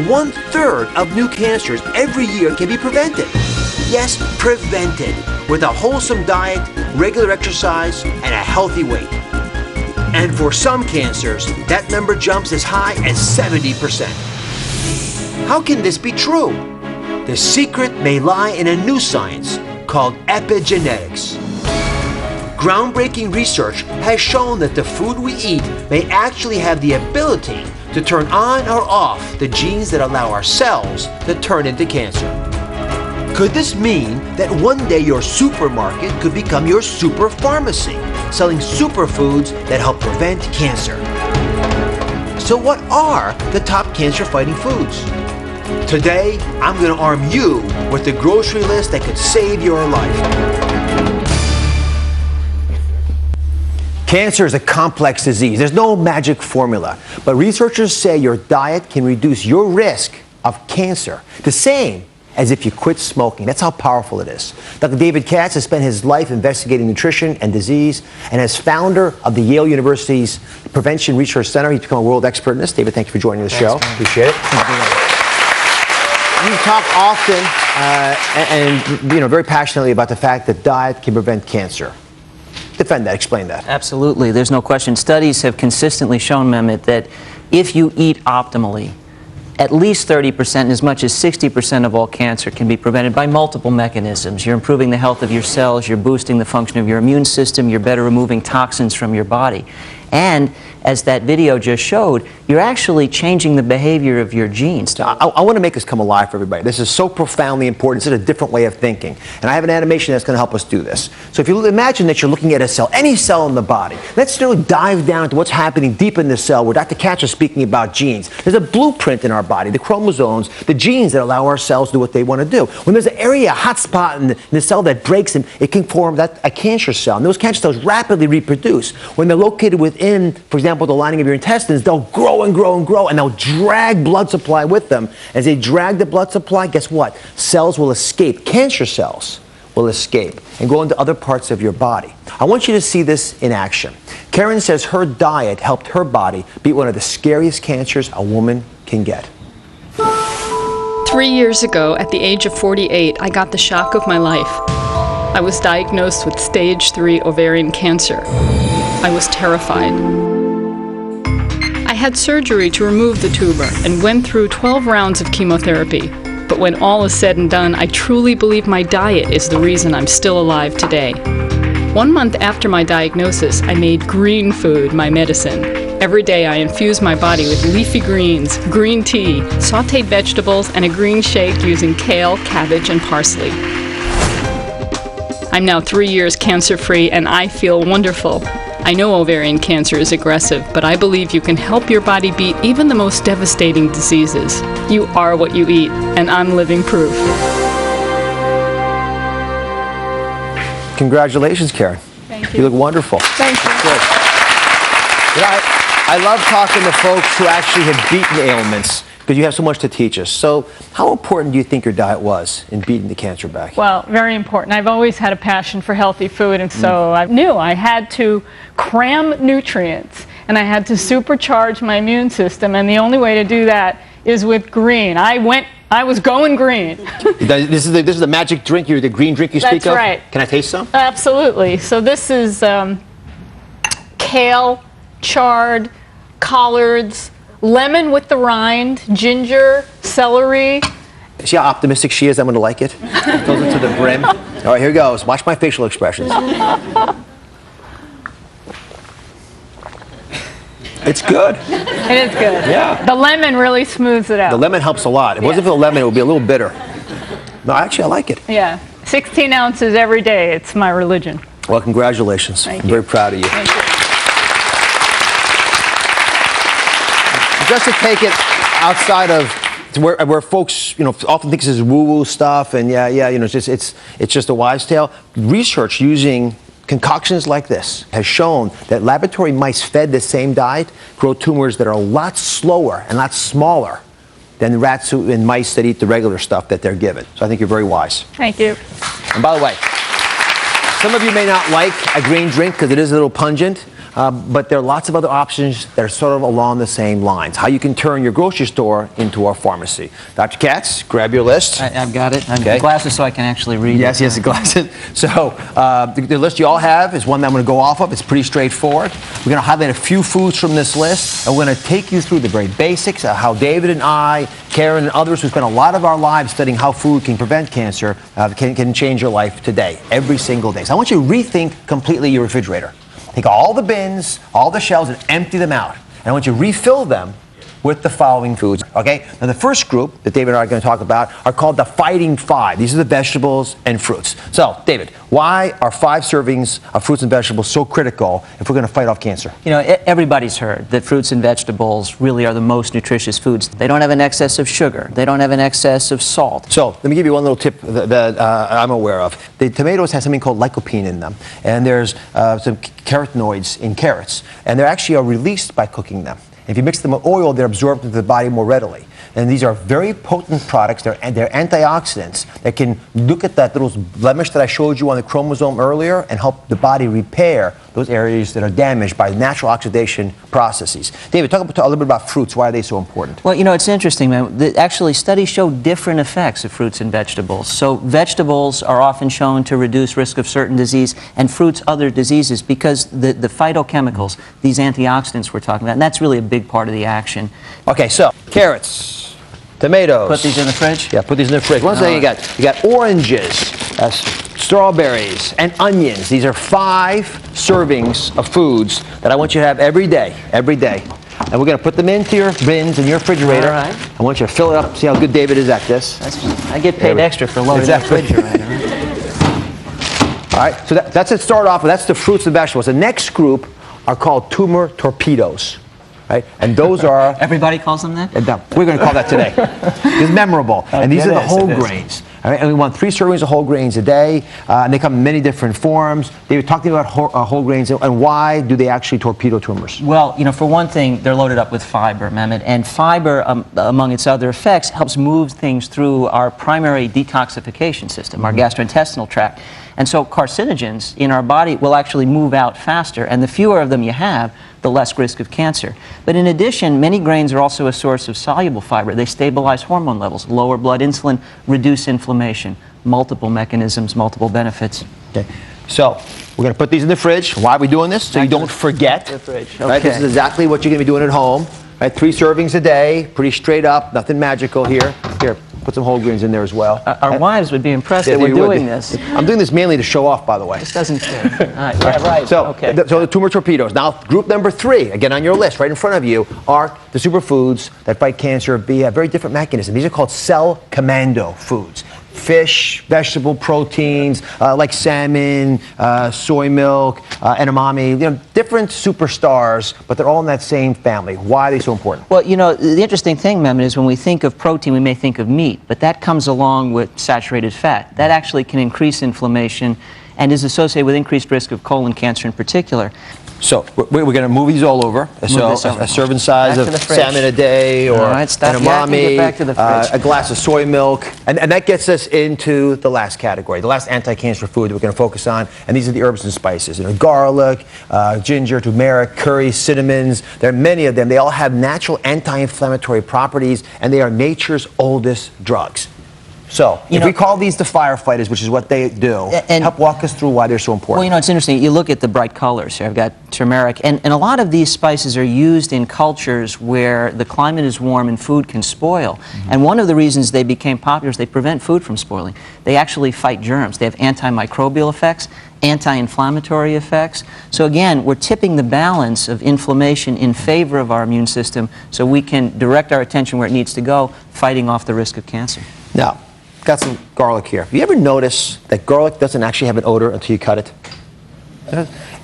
1/3 of new cancers every year can be prevented. Yes, prevented, with a wholesome diet, regular exercise, and a healthy weight. And for some cancers, that number jumps as high as 70%. How can this be true? The secret may lie in a new science called epigenetics. Groundbreaking research has shown that the food we eat may actually have the ability to turn on or off the genes that allow our cells to turn into cancer. Could this mean that one day your supermarket could become your super pharmacy, selling superfoods that help prevent cancer? So what are the top cancer-fighting foods? Today, I'm going to arm you with the grocery list that could save your life. Cancer is a complex disease. There's no magic formula. But researchers say your diet can reduce your risk of cancer, the same as if you quit smoking. That's how powerful it is. Dr. David Katz has spent his life investigating nutrition and disease, and as founder of the Yale University's Prevention Research Center, he's become a world expert in this. David, thank you for joining the show. Man. Appreciate it. You talk often and very passionately about the fact that diet can prevent cancer. Defend that, explain that. Absolutely, there's no question. Studies have consistently shown, Mehmet, that if you eat optimally, at least 30% and as much as 60% of all cancer can be prevented by multiple mechanisms. You're improving the health of your cells, you're boosting the function of your immune system, you're better removing toxins from your body. And as that video just showed, you're actually changing the behavior of your genes. I want to make this come alive for everybody. This is so profoundly important. It's a different way of thinking. And I have an animation that's going to help us do this. So if you imagine that you're looking at a cell, any cell in the body, let's really dive down to what's happening deep in the cell where Dr. Katz is speaking about genes. There's a blueprint in our body, the chromosomes, the genes that allow our cells to do what they want to do. When there's an area, a hot spot in the cell that breaks, and it can form a cancer cell. And those cancer cells rapidly reproduce. When they're located within, for example, the lining of your intestines, they'll grow and grow and grow, and they'll drag blood supply with them. As they drag the blood supply, guess what? Cells will escape. Cancer cells will escape and go into other parts of your body. I want you to see this in action. Karen says her diet helped her body beat one of the scariest cancers a woman can get. 3 years ago, at the age of 48, I got the shock of my life. I was diagnosed with stage 3 ovarian cancer. I was terrified. I had surgery to remove the tumor and went through 12 rounds of chemotherapy. But when all is said and done, I truly believe my diet is the reason I'm still alive today. 1 month after my diagnosis, I made green food my medicine. Every day I infuse my body with leafy greens, green tea, sautéed vegetables, and a green shake using kale, cabbage, and parsley. I'm now 3 years cancer-free and I feel wonderful. I know ovarian cancer is aggressive, but I believe you can help your body beat even the most devastating diseases. You are what you eat, and I'm living proof. Congratulations, Karen. Thank you. You look wonderful. Thank you. Good. You know, I love talking to folks who actually have beaten ailments, because you have so much to teach us. So how important do you think your diet was in beating the cancer back? Well, very important. I've always had a passion for healthy food, and so I knew I had to cram nutrients, and I had to supercharge my immune system, and the only way to do that is with green. I was going green. This is the magic drink, the green drink you speak of? That's right. Can I taste some? Absolutely. So this is kale, chard, collards, lemon with the rind, ginger, celery. See how optimistic she is? I'm going to like it. Goes into the brim. All right, here goes. Watch my facial expressions. It's good. It is good. Yeah. The lemon really smooths it out. The lemon helps a lot. If it wasn't for the lemon, it would be a little bitter. No, actually, I like it. Yeah. 16 ounces every day. It's my religion. Well, congratulations. Thank I'm you. very proud of you. Thank you. Just to take it outside of where folks, often think this is woo-woo stuff, and it's just a wives' tale. Research using concoctions like this has shown that laboratory mice fed the same diet grow tumors that are a lot slower and a lot smaller than rats and mice that eat the regular stuff that they're given. So I think you're very wise. Thank you. And by the way, some of you may not like a green drink because it is a little pungent. but there are lots of other options that are sort of along the same lines. How you can turn your grocery store into our pharmacy. Dr. Katz, grab your list. I've got it. I've Okay. got glasses so I can actually read Yes, it. yes, the glasses. So the list you all have is one that I'm going to go off of. It's pretty straightforward. We're going to highlight a few foods from this list, and we're going to take you through the very basics of how David and I, Karen and others who spend a lot of our lives studying how food can prevent cancer can change your life today, every single day. So I want you to rethink completely your refrigerator. Take all the bins, all the shelves, and empty them out. And I want you to refill them with the following foods, okay? Now the first group that David and I are going to talk about are called the Fighting Five. These are the vegetables and fruits. So, David, why are 5 servings of fruits and vegetables so critical if we're going to fight off cancer? You know, everybody's heard that fruits and vegetables really are the most nutritious foods. They don't have an excess of sugar. They don't have an excess of salt. So let me give you one little tip that I'm aware of. The tomatoes have something called lycopene in them, and there's some carotenoids in carrots, and they actually are released by cooking them. If you mix them with oil, they're absorbed into the body more readily. And these are very potent products. They're antioxidants that can look at that little blemish that I showed you on the chromosome earlier and help the body repair those areas that are damaged by natural oxidation processes. David, talk a little bit about fruits. Why are they so important? Well, you know, it's interesting, man. Actually, studies show different effects of fruits and vegetables. So vegetables are often shown to reduce risk of certain disease, and fruits other diseases, because the phytochemicals, these antioxidants we're talking about, and that's really a big part of the action. Okay, so carrots, tomatoes. Put these in the fridge? Yeah, put these in the fridge. One thing you got oranges, strawberries, and onions. These are 5 servings of foods that I want you to have every day, every day. And we're going to put them into your bins in your refrigerator. All right. I want you to fill it up, see how good David is at this. I get paid extra for loading the refrigerator. All right, so that's it. Start off with. That's the fruits and vegetables. The next group are called tumor torpedoes. Right? And those are... Everybody calls them that? We're going to call that today. It's memorable. And these are the whole it is. grains. All right? And we want 3 servings of whole grains a day. And they come in many different forms. David, talk to me about whole grains and why do they actually torpedo tumors? Well, you know, for one thing, they're loaded up with fiber, Mehmet. And fiber, among its other effects, helps move things through our primary detoxification system, our gastrointestinal tract. And so carcinogens in our body will actually move out faster. And the fewer of them you have, the less risk of cancer. But in addition, many grains are also a source of soluble fiber. They stabilize hormone levels, lower blood insulin, reduce inflammation. Multiple mechanisms, multiple benefits. Okay. So we're going to put these in the fridge. Why are we doing this? So you don't forget. The fridge. Right? This is exactly what you're going to be doing at home. Right? 3 servings a day, pretty straight up, nothing magical here. Here, put some whole grains in there as well. Our wives would be impressed that they we're would. doing this. I'm doing this mainly to show off, by the way. This doesn't fit. All right. Yeah, right. So, okay. so the tumor torpedoes. Now, group number 3, again on your list, right in front of you, are the superfoods that fight cancer via a very different mechanism. These are called cell commando foods. Fish, vegetable proteins, like salmon, soy milk, edamame, you know, different superstars, but they're all in that same family. Why are they so important? Well, you know, the interesting thing, Mehmet, is when we think of protein, we may think of meat, but that comes along with saturated fat. That actually can increase inflammation and is associated with increased risk of colon cancer in particular. So we're going to move these all over. So a serving size of salmon a day, or edamame, a glass of soy milk, and that gets us into the last category, the last anti-cancer food that we're going to focus on, and these are the herbs and spices. You know, garlic, ginger, turmeric, curry, cinnamons. There are many of them. They all have natural anti-inflammatory properties, and they are nature's oldest drugs. So, if we call these the firefighters, which is what they do, and help walk us through why they're so important. Well, you know, it's interesting. You look at the bright colors here. I've got turmeric, and a lot of these spices are used in cultures where the climate is warm and food can spoil. And one of the reasons they became popular is they prevent food from spoiling. They actually fight germs. They have antimicrobial effects, anti-inflammatory effects. So again, we're tipping the balance of inflammation in favor of our immune system so we can direct our attention where it needs to go, fighting off the risk of cancer. Now, got some garlic here. Have you ever noticed that garlic doesn't actually have an odor until you cut it?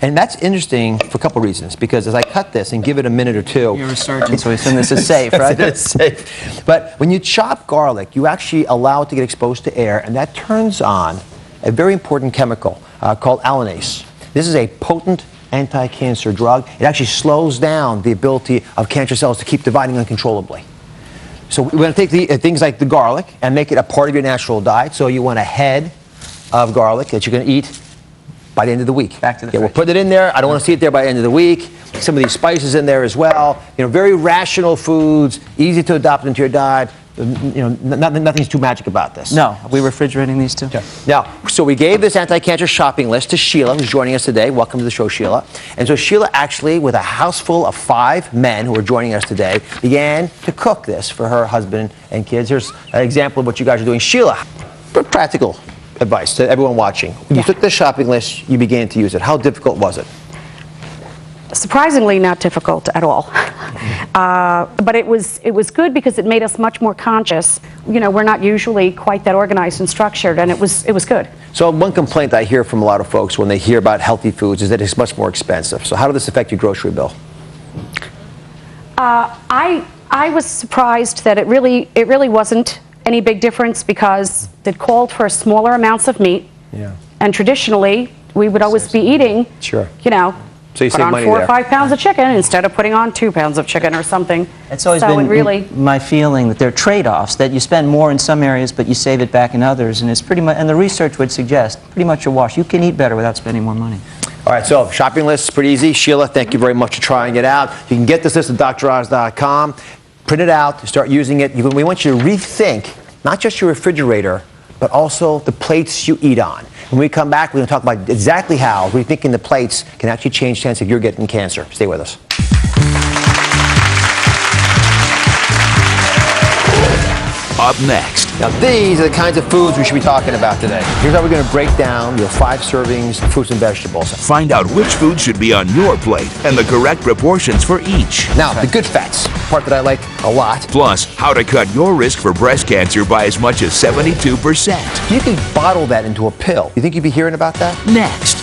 And that's interesting for a couple reasons, because as I cut this and give it a minute or two... You're a surgeon, so we assume this is safe, right? It's safe. But when you chop garlic, you actually allow it to get exposed to air, and that turns on a very important chemical called allanase. This is a potent anti-cancer drug. It actually slows down the ability of cancer cells to keep dividing uncontrollably. So we're going to take things like the garlic and make it a part of your natural diet. So you want a head of garlic that you're going to eat by the end of the week. Back to the we'll fridge. put it in there. I don't want to see it there by the end of the week. Some of these spices in there as well. You know, very rational foods, easy to adopt into your diet. You know, nothing's too magic about this. No, are we refrigerating these too? Now, so we gave this anti-cancer shopping list to Sheila, who's joining us today. Welcome to the show, Sheila. And so Sheila actually, with a house full of 5 men who are joining us today, began to cook this for her husband and kids. Here's an example of what you guys are doing. Sheila, practical advice to everyone watching. When you took this shopping list, you began to use it. How difficult was it? Surprisingly not difficult at all. But it was good because it made us much more conscious. You know, we're not usually quite that organized and structured, and it was good. So one complaint I hear from a lot of folks when they hear about healthy foods is that it's much more expensive. So how did this affect your grocery bill? I was surprised that it really wasn't any big difference because it called for smaller amounts of meat. Yeah. And traditionally, we would always be eating, Sure. you know, So you put save on money 4 there. or 5 pounds of chicken instead of putting on 2 pounds of chicken or something. It's always so been it really, my feeling that there are trade-offs, that you spend more in some areas, but you save it back in others, and it's pretty much, and the research would suggest, pretty much a wash. You can eat better without spending more money. All right, so shopping list is pretty easy. Sheila, thank you very much for trying it out. You can get this list at droz.com, print it out, start using it. We want you to rethink not just your refrigerator, but also the plates you eat on. When we come back, we're going to talk about exactly how rethinking the plates can actually change the chance of you're getting cancer. Stay with us. Up next, Now, these are the kinds of foods we should be talking about today. Here's how we're going to break down your 5 servings of fruits and vegetables. find out which food should be on your plate and the correct proportions for each. Now, the good fats, part that I like a lot. Plus, how to cut your risk for breast cancer by as much as 72%. You can bottle that into a pill. You think you'd be hearing about that? Next.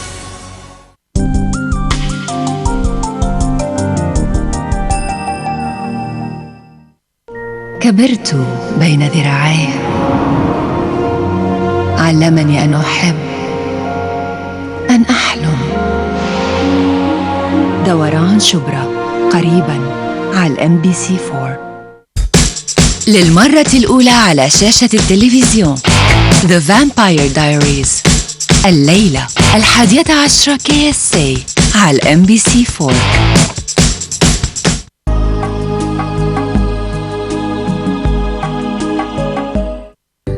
كبرت بين ذراعيه علمني أن أحب أن أحلم دوران شبرا قريبا على MBC 4 للمرة الأولى على شاشة التلفزيون The Vampire Diaries الليلة 11 KSA على MBC 4.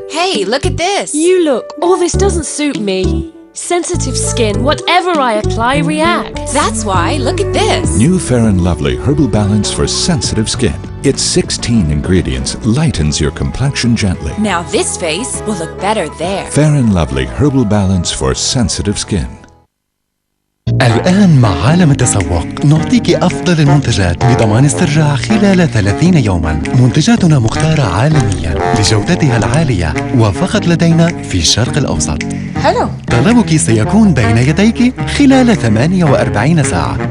Hey, look at this! You look, all this doesn't suit me. Sensitive skin, whatever I apply reacts. That's why, look at this! New Fair & Lovely Herbal Balance for sensitive skin. Its 16 ingredients lightens your complexion gently. Now this face will look better there. Fair & Lovely Herbal Balance for sensitive skin. الآن مع عالم التسوق نعطيك أفضل المنتجات بضمان استرجاع خلال 30 يوما. منتجاتنا مختارة عالميا لجودتها العالية وفقط لدينا في الشرق الأوسط. حلو. طلبك سيكون بين يديك خلال 48 ساعة،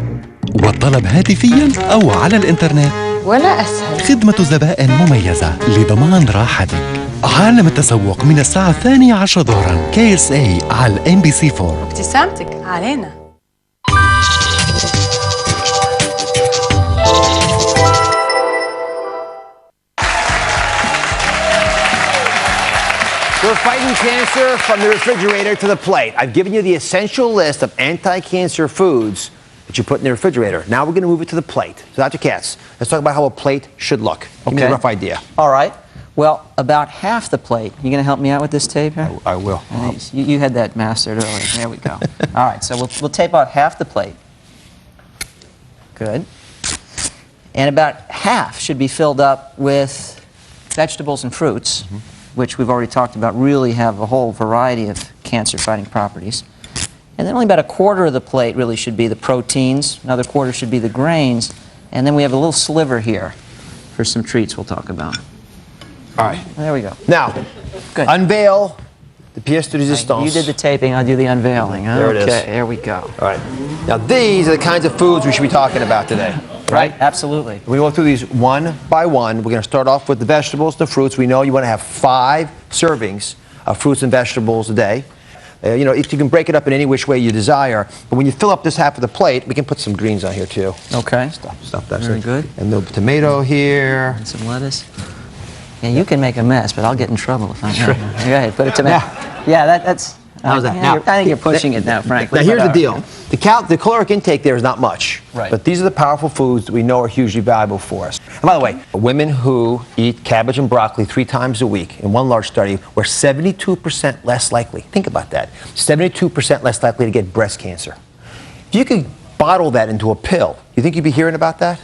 والطلب هاتفيا أو على الإنترنت. ولا أسهل. خدمة زبائن مميزة لضمان راحتك. عالم التسوق من الساعة 12 ظهرا KSA على MBC 4. ابتسامتك علينا. We're fighting cancer from the refrigerator to the plate. I've given you the essential list of anti-cancer foods that you put in the refrigerator. Now we're going to move it to the plate. So Dr. Katz, let's talk about how a plate should look. Give me a rough idea. All right. Well, about half the plate. You going to help me out with this tape here? I will. You had that mastered earlier. There we go. All right, so we'll tape out half the plate. Good. And about half should be filled up with vegetables and fruits, which we've already talked about, really have a whole variety of cancer-fighting properties. And then only about a quarter of the plate really should be the proteins. Another quarter should be the grains. And then we have a little sliver here for some treats we'll talk about. All right. There we go. Now, Good. unveil the pièce de résistance. You did the taping, I'll do the unveiling. There it is. Okay, here we go. All right. Now, these are the kinds of foods we should be talking about today. Right? Absolutely. We go through these one by one. We're going to start off with the vegetables, the fruits. We know you want to have 5 servings of fruits and vegetables a day. You know, if you can break it up in any which way you desire. But when you fill up this half of the plate, we can put some greens on here too. Okay. Stuff that's Very it. good. And the tomato here. And some lettuce. Yeah, you can make a mess, but I'll get in trouble if I'm sure. Go ahead, put a tomato. Now, Yeah, that's How's that? Yeah, I think you're pushing it now, frankly. Now, here's but, the deal. The caloric intake there is not much. Right. But these are the powerful foods that we know are hugely valuable for us. And by the way, women who eat cabbage and broccoli 3 times a week, in one large study, were 72% less likely. Think about that. 72% less likely to get breast cancer. If you could bottle that into a pill, you think you'd be hearing about that?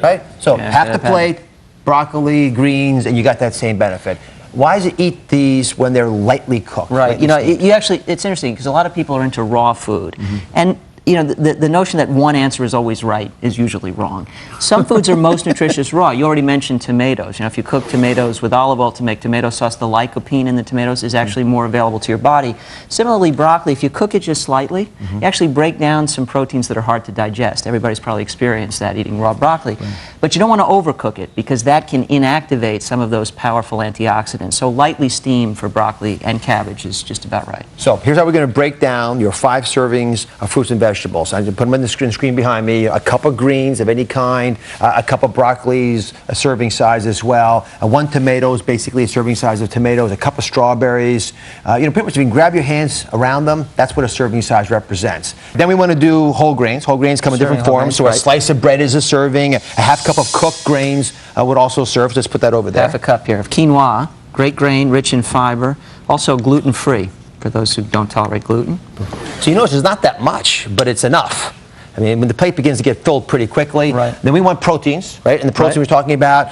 Right? So half the plate, broccoli, greens, and you got that same benefit. Why is it eat these when they're lightly cooked? Right. You know, you actually, it's interesting because a lot of people are into raw food. And you know, the notion that one answer is always right is usually wrong. Some foods are most nutritious raw. You already mentioned tomatoes. You know, if you cook tomatoes with olive oil to make tomato sauce, the lycopene in the tomatoes is actually more available to your body. Similarly, broccoli, if you cook it just slightly, you actually break down some proteins that are hard to digest. Everybody's probably experienced that eating raw broccoli. But you don't want to overcook it because that can inactivate some of those powerful antioxidants. So lightly steamed for broccoli and cabbage is just about right. So here's how we're going to break down your 5 servings of fruits and vegetables. I put them on the screen behind me. A cup of greens of any kind, a cup of broccolis, a serving size as well. 1 tomato is basically a serving size of tomatoes. A cup of strawberries. You know, pretty much if you can grab your hands around them, that's what a serving size represents. Then we want to do whole grains. Whole grains come in different forms. So a slice of bread is a serving. A half cup of cooked grains would also serve. So let's put that over there. Half a cup here of quinoa, great grain, rich in fiber, also gluten-free for those who don't tolerate gluten. So you notice it's not that much, but it's enough. I mean, when the plate begins to get filled pretty quickly, then we want proteins, right? And the protein we're talking about,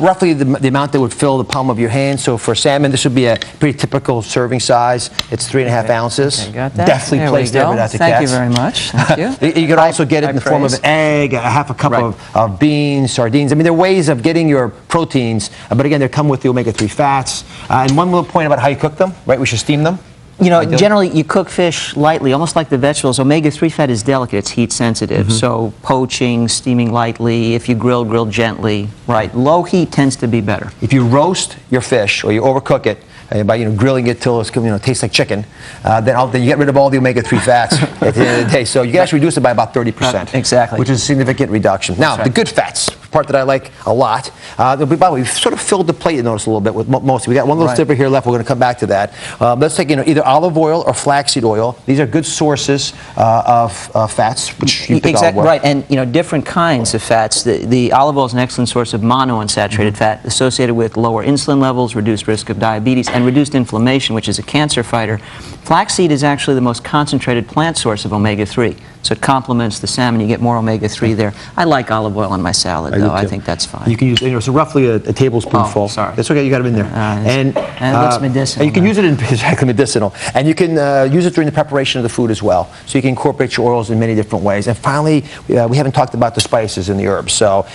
roughly the amount that would fill the palm of your hand. So for salmon, this would be a pretty typical serving size. It's 3.5 ounces. Okay, got that. Definitely placed there without the cats. Thank you very much. Thank you. You could also get it in the form of an egg, a half a cup of beans, sardines. I mean, there are ways of getting your proteins, but again, they come with the omega-3 fats. And one little point about how you cook them, right? We should steam them. You know, generally you cook fish lightly, almost like the vegetables. Omega-3 fat is delicate, it's heat sensitive. So poaching, steaming lightly, if you grill gently, right? Low heat tends to be better. If you roast your fish or you overcook it, by grilling it till it's tastes like chicken, then you get rid of all the omega-3 fats at the end of the day. So you can actually reduce it by about 30%. Exactly. Which is a significant reduction. Now, the good fats, part that I like a lot. By the way, we've sort of filled the plate, you notice, a little bit with most. We got one little sliver here left. We're going to come back to that. Let's take either olive oil or flaxseed oil. These are good sources of fats, which you pick olive oil. Right, and different kinds of fats. The olive oil is an excellent source of monounsaturated fat associated with lower insulin levels, reduced risk of diabetes, and reduced inflammation, which is a cancer fighter. Flaxseed is actually the most concentrated plant source of omega-3. So it complements the salmon. You get more omega-3 there. I like olive oil on my salad, though. I think that's fine. You can use, so roughly a tablespoonful. Oh, sorry. That's okay. You got them in there. And it looks medicinal. You can use it in exactly medicinal, and you can use it during the preparation of the food as well. So you can incorporate your oils in many different ways. And finally, we haven't talked about the spices and the herbs. So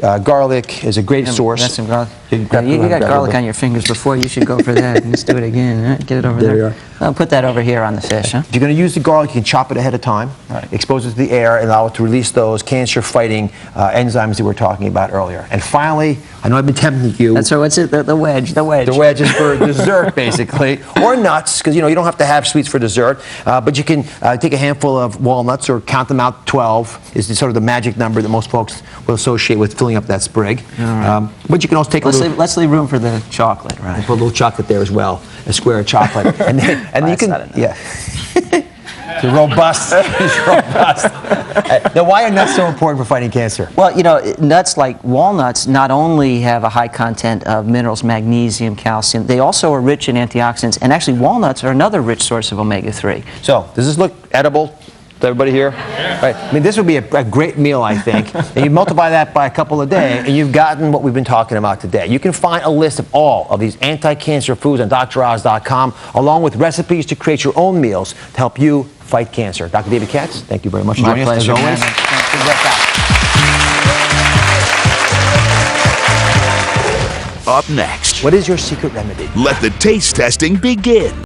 garlic is a great source. That's some garlic. You got garlic on your fingers before. You should go for that. Let's do it again. All right, get it over there. There you are. I'll put that over here on the fish. Huh? If you're going to use the garlic, you can chop it ahead of time, expose it to the air, and allow it to release those cancer-fighting enzymes that we were talking about earlier. And finally, I know I've been tempting you. That's right. What's it? The wedge. The wedge. The wedge is for dessert, basically, or nuts, because you don't have to have sweets for dessert. But you can take a handful of walnuts, or count them out. 12 is sort of the magic number that most folks will associate with filling up that sprig. But you can also take let's leave room for the chocolate, right? Put a little chocolate there as well, a square of chocolate, and then you can It's robust. It's robust. Now, why are nuts so important for fighting cancer? Well, nuts like walnuts not only have a high content of minerals, magnesium, calcium, they also are rich in antioxidants, and actually walnuts are another rich source of omega-3. So, does this look edible to everybody here? Yeah. Right. I mean, this would be a great meal, I think. And you multiply that by a couple a day, and you've gotten what we've been talking about today. You can find a list of all of these anti-cancer foods on DrOz.com, along with recipes to create your own meals to help you fight cancer. Dr. David Katz, thank you very much for joining us, as always. Up next. What is your secret remedy? Let the taste testing begin.